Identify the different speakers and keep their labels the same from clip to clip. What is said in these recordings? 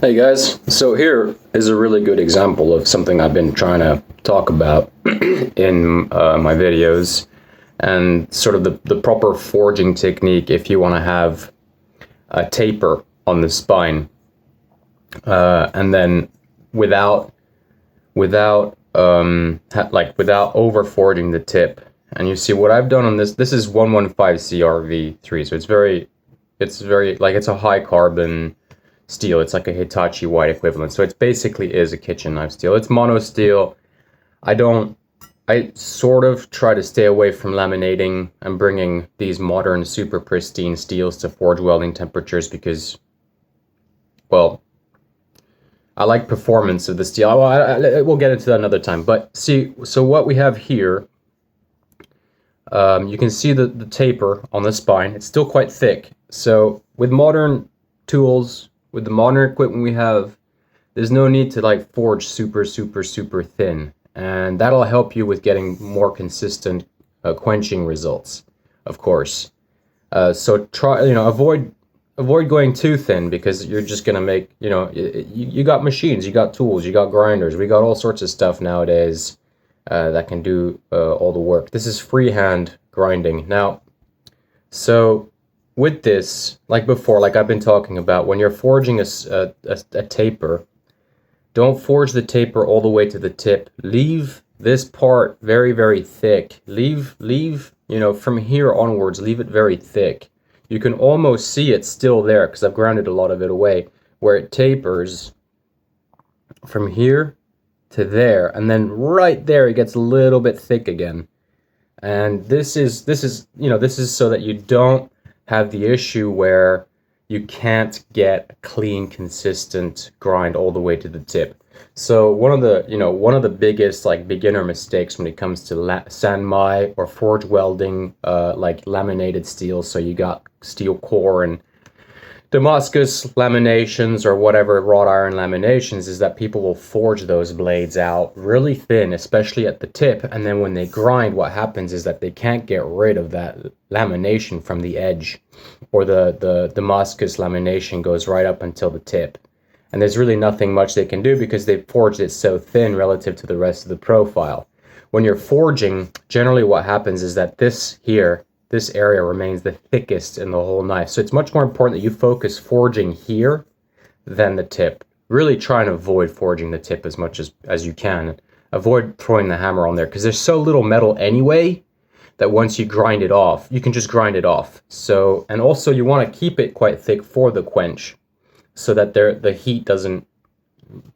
Speaker 1: Hey guys, so here is a really good example of something I've been trying to talk about in my videos, and sort of the proper forging technique if you want to have a taper on the spine, and then without without over forging the tip. And you see what I've done on this is 115 CRV3, so it's very like it's a high carbon steel. It's like a Hitachi white equivalent. So it basically is a kitchen knife steel. It's mono steel. I sort of try to stay away from laminating and bringing these modern super pristine steels to forge welding temperatures because, well, I like performance of the steel. Well, we'll get into that another time. But see, so what we have here, you can see the taper on the spine. It's still quite thick. So with modern tools, with the modern equipment we have, there's no need to like forge super thin, and that'll help you with getting more consistent quenching results, of course. So try, avoid going too thin, because you're just gonna make, you got machines, you got tools, you got grinders, we got all sorts of stuff nowadays that can do all the work. This is freehand grinding now. So with this, like before, like I've been talking about, when you're forging a taper, don't forge the taper all the way to the tip. Leave this part very thick. Leave, from here onwards, leave it very thick. You can almost see it still there, because I've grounded a lot of it away, where it tapers from here to there, and then right there it gets a little bit thick again. And this is so that you don't have the issue where you can't get a clean, consistent grind all the way to the tip. So one of the biggest like beginner mistakes when it comes to sanmai or forge welding, like laminated steel. So you got steel core and Damascus laminations or whatever wrought iron laminations, is that people will forge those blades out really thin, especially at the tip, and then when they grind, what happens is that they can't get rid of that lamination from the edge, or the Damascus lamination goes right up until the tip, and there's really nothing much they can do because they forged it so thin relative to the rest of the profile. When you're forging, generally what happens is that this area remains the thickest in the whole knife. So it's much more important that you focus forging here than the tip. Really try and avoid forging the tip as much as you can. Avoid throwing the hammer on there, because there's so little metal anyway that once you grind it off, you can just grind it off. So, and also you want to keep it quite thick for the quench, so that the heat doesn't,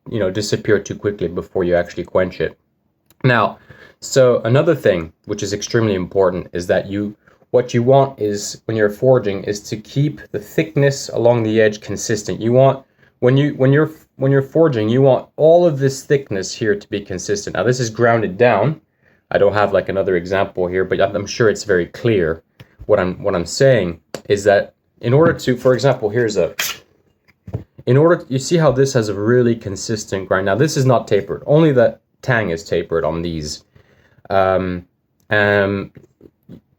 Speaker 1: disappear too quickly before you actually quench it. Now, so another thing which is extremely important is that what you want is, when you're forging, is to keep the thickness along the edge consistent. You want, when you're forging, you want all of this thickness here to be consistent. Now this is grounded down. I don't have like another example here, but I'm sure it's very clear. What I'm saying is that in order to, for example, you see how this has a really consistent grind. Now this is not tapered. Only the tang is tapered on these.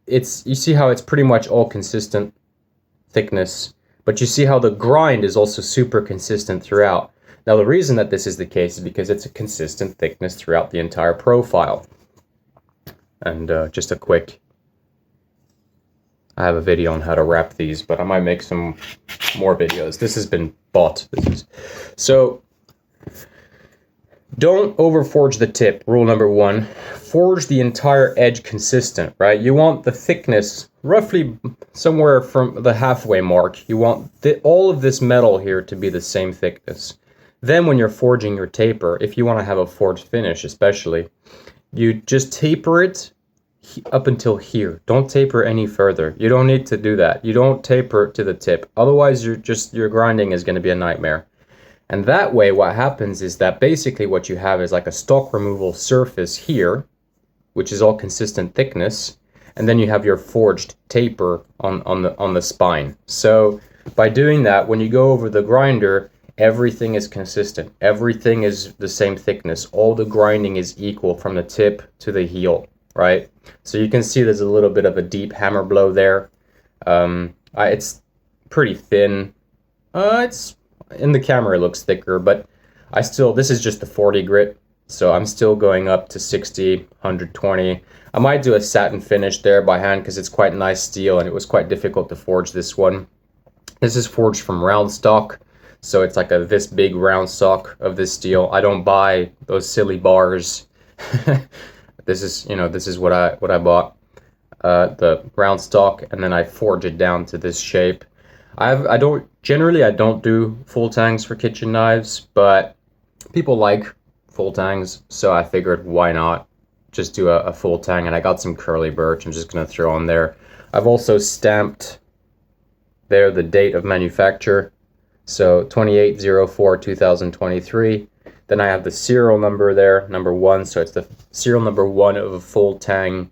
Speaker 1: You see how it's pretty much all consistent thickness, but you see how the grind is also super consistent throughout. Now the reason that this is the case is because it's a consistent thickness throughout the entire profile. And just a quick, I have a video on how to wrap these, but I might make some more videos. This has been bought. So don't overforge the tip. Rule number one: forge the entire edge consistent, right? You want the thickness roughly somewhere from the halfway mark. You want all of this metal here to be the same thickness. Then when you're forging your taper, if you want to have a forged finish especially, you just taper it up until here. Don't taper any further. You don't need to do that. You don't taper to the tip. Otherwise, your grinding is going to be a nightmare. And that way, what happens is that basically what you have is like a stock removal surface here, which is all consistent thickness, and then you have your forged taper on the spine. So by doing that, when you go over the grinder, everything is consistent. Everything is the same thickness. All the grinding is equal from the tip to the heel, right? So you can see there's a little bit of a deep hammer blow there. It's pretty thin. It's in the camera it looks thicker, but this is just the 40 grit, so I'm still going up to 60, 120. I might do a satin finish there by hand because it's quite nice steel and it was quite difficult to forge this one. This is forged from round stock, so it's like this big round stock of this steel. I don't buy those silly bars. This is what I bought, the round stock, and then I forge it down to this shape. I don't do full tangs for kitchen knives, but people like full tangs, so I figured why not just do a full tang. And I got some curly birch I'm just gonna throw on there. I've also stamped there the date of manufacture, so 28/04/2023. Then I have the serial number there, number 1, so it's the serial number 1 of a full tang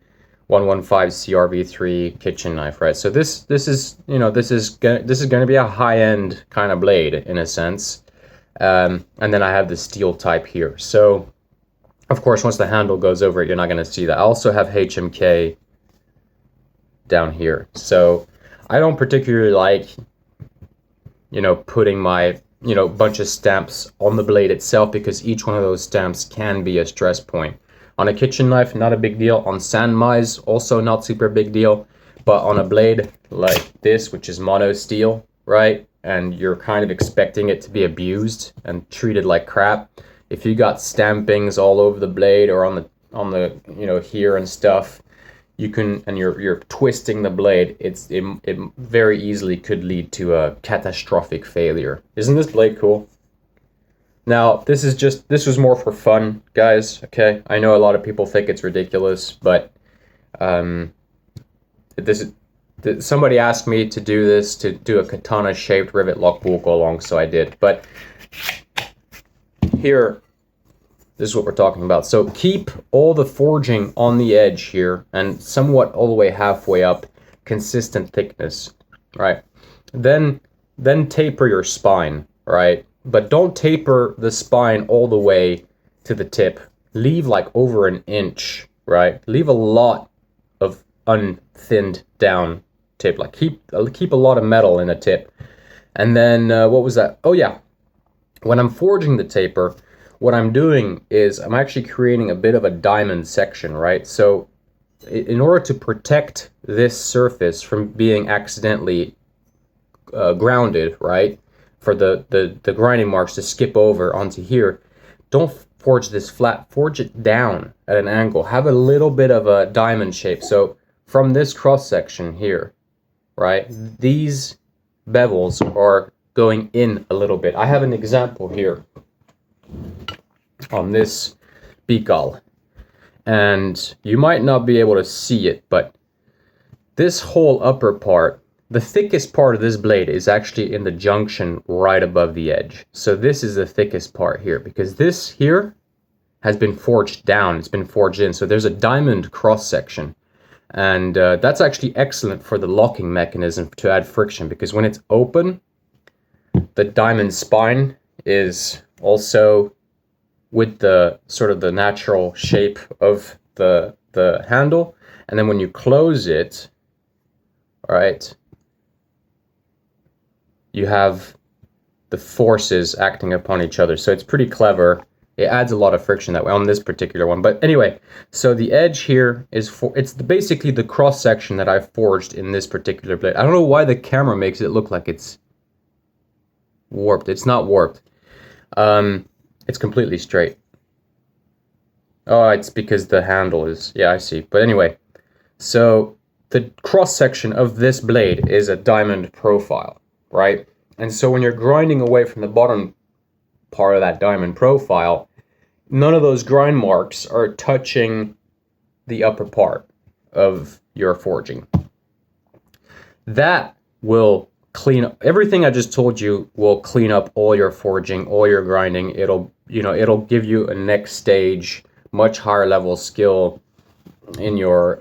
Speaker 1: 115 CRV3 kitchen knife, right? So this is going to be a high-end kind of blade in a sense. And then I have the steel type here. So of course, once the handle goes over it, you're not going to see that. I also have HMK down here. So I don't particularly like, putting my, bunch of stamps on the blade itself, because each one of those stamps can be a stress point. On a kitchen knife, not a big deal. On sand mice, also not super big deal. But on a blade like this, which is mono steel, right? And you're kind of expecting it to be abused and treated like crap. If you got stampings all over the blade or on the here and stuff, you can, and you're twisting the blade, it very easily could lead to a catastrophic failure. Isn't this blade cool? Now, this was more for fun, guys, okay? I know a lot of people think it's ridiculous, but somebody asked me to do this, to do a katana-shaped rivet lock bull along, so I did. But here, this is what we're talking about. So keep all the forging on the edge here, and somewhat all the way halfway up, consistent thickness, right? Then taper your spine, right? But don't taper the spine all the way to the tip. Leave like over an inch, right? Leave a lot of unthinned down tip. Like keep a lot of metal in a tip. And then what was that? Oh yeah, when I'm forging the taper, what I'm doing is I'm actually creating a bit of a diamond section, right? So in order to protect this surface from being accidentally grounded, right? For the grinding marks to skip over onto here, don't forge this flat, forge it down at an angle. Have a little bit of a diamond shape. So from this cross section here, right, these bevels are going in a little bit. I have an example here on this Bicol, and you might not be able to see it, but this whole upper part, the thickest part of this blade is actually in the junction right above the edge. So this is the thickest part here, because this here has been forged down, it's been forged in. So there's a diamond cross section, and that's actually excellent for the locking mechanism to add friction, because when it's open, the diamond spine is also with the sort of the natural shape of the handle, and then when you close it, all right, you have the forces acting upon each other. So it's pretty clever. It adds a lot of friction that way on this particular one. But anyway, so the edge here is basically the cross section that I've forged in this particular blade. I don't know why the camera makes it look like it's warped. It's not warped. It's completely straight. Oh, it's because the handle is, yeah, I see. But anyway, so the cross section of this blade is a diamond profile, right? And so when you're grinding away from the bottom part of that diamond profile, none of those grind marks are touching the upper part of your forging. That will clean up everything I just told you, will clean up all your forging, all your grinding. It'll give you a next stage, much higher level skill in your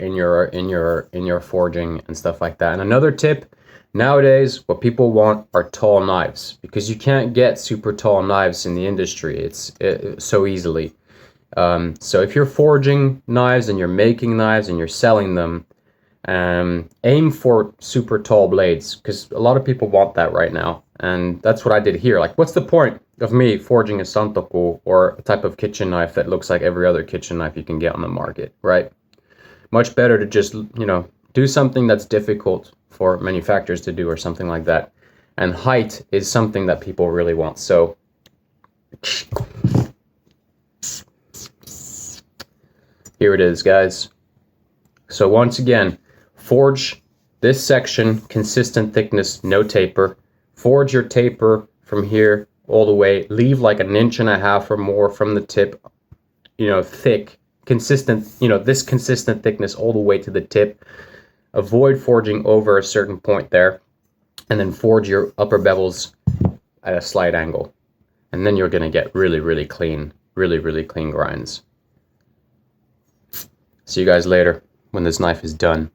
Speaker 1: forging and stuff like that. And another tip, nowadays what people want are tall knives, because you can't get super tall knives in the industry so easily. So if you're forging knives and you're making knives and you're selling them, Aim for super tall blades, because a lot of people want that right now. And that's what I did here. Like, what's the point of me forging a santoku or a type of kitchen knife that looks like every other kitchen knife you can get on the market, right? Much better to just, do something that's difficult for manufacturers to do or something like that. And height is something that people really want. So here it is, guys. So once again, forge this section, consistent thickness, no taper. Forge your taper from here all the way. Leave like 1.5 inches or more from the tip, thick, consistent, this consistent thickness all the way to the tip. Avoid forging over a certain point there. And then forge your upper bevels at a slight angle. And then you're going to get really, really clean grinds. See you guys later when this knife is done.